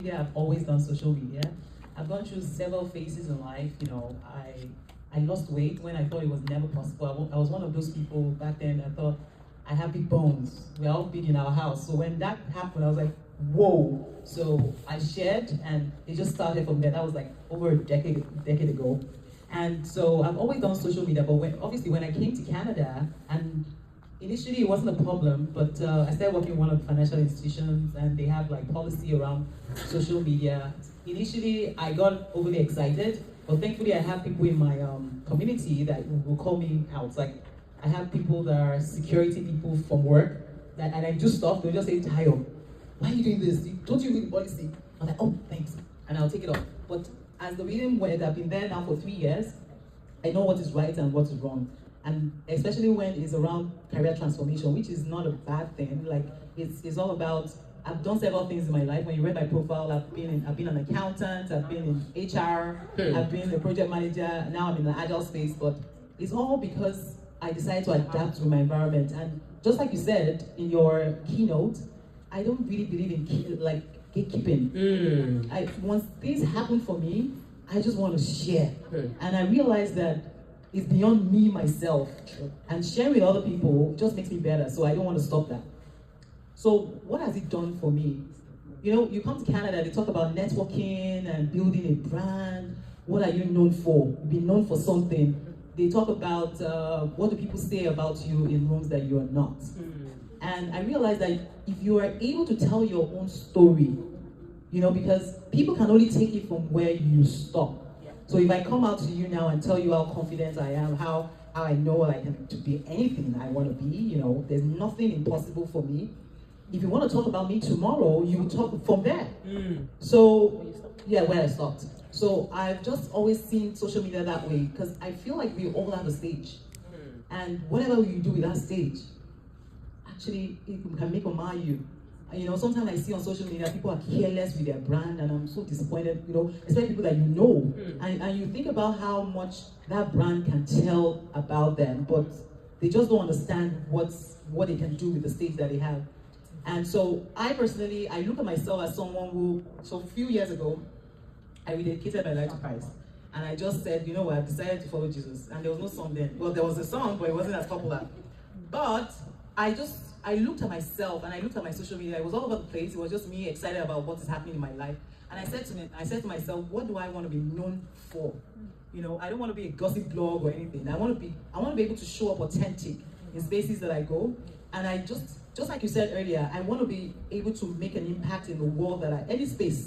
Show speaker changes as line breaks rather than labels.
media. I've always done social media. I've gone through several phases in life. I lost weight when I thought it was never possible. I was one of those people back then. I thought I have big bones. We're all big in our house. So when that happened, I was like, whoa. So I shared, and it just started from there. That was like over a decade ago. And so I've always done social media, but obviously when I came to Canada, and initially it wasn't a problem, but I started working in one of the financial institutions, and they have like policy around social media. Initially, I got overly excited, but thankfully I have people in my community that will call me out. Like, I have people that are security people from work, and I do stuff, they'll just say, Tayo, why are you doing this? Don't you read the policy? I'm like, oh, thanks, and I'll take it off. But as the reason where I've been there now for 3 years, I know what is right and what is wrong. And especially when it's around career transformation, which is not a bad thing. Like, it's all about, I've done several things in my life. When you read my profile, I've been an accountant, I've been in HR, I've been a project manager, now I'm in the agile space, but it's all because I decided to adapt to my environment. And just like you said in your keynote, I don't really believe in gatekeeping. Once things happen for me, I just want to share. And I realized that it's beyond me, myself. And sharing with other people just makes me better, so I don't want to stop that. So what has it done for me? You come to Canada, they talk about networking and building a brand. What are you known for? You've been known for something. They talk about what do people say about you in rooms that you are not. And I realized that if you are able to tell your own story, because people can only take it from where you stop. So if I come out to you now and tell you how confident I am, how I know I can to be anything I want to be, there's nothing impossible for me. If you want to talk about me tomorrow, you will talk from there. So, yeah, where I stopped. So I've just always seen social media that way, because I feel like we all have a stage. And whatever you do with that stage, actually, it can make or mar you. Sometimes I see on social media, people are careless with their brand, and I'm so disappointed, especially people that you know. And you think about how much that brand can tell about them, but they just don't understand what they can do with the stage that they have. And so I personally, I look at myself as someone who, so a few years ago, I rededicated my life to Christ. And I just said, I've decided to follow Jesus. And there was no song then. Well, there was a song, but it wasn't as popular. But I looked at myself, and I looked at my social media. It was all over the place. It was just me excited about what is happening in my life. And I said to myself, what do I want to be known for? I don't want to be a gossip blog or anything. I want to be able to show up authentic in spaces that I go. And I just like you said earlier, I want to be able to make an impact in the world any space.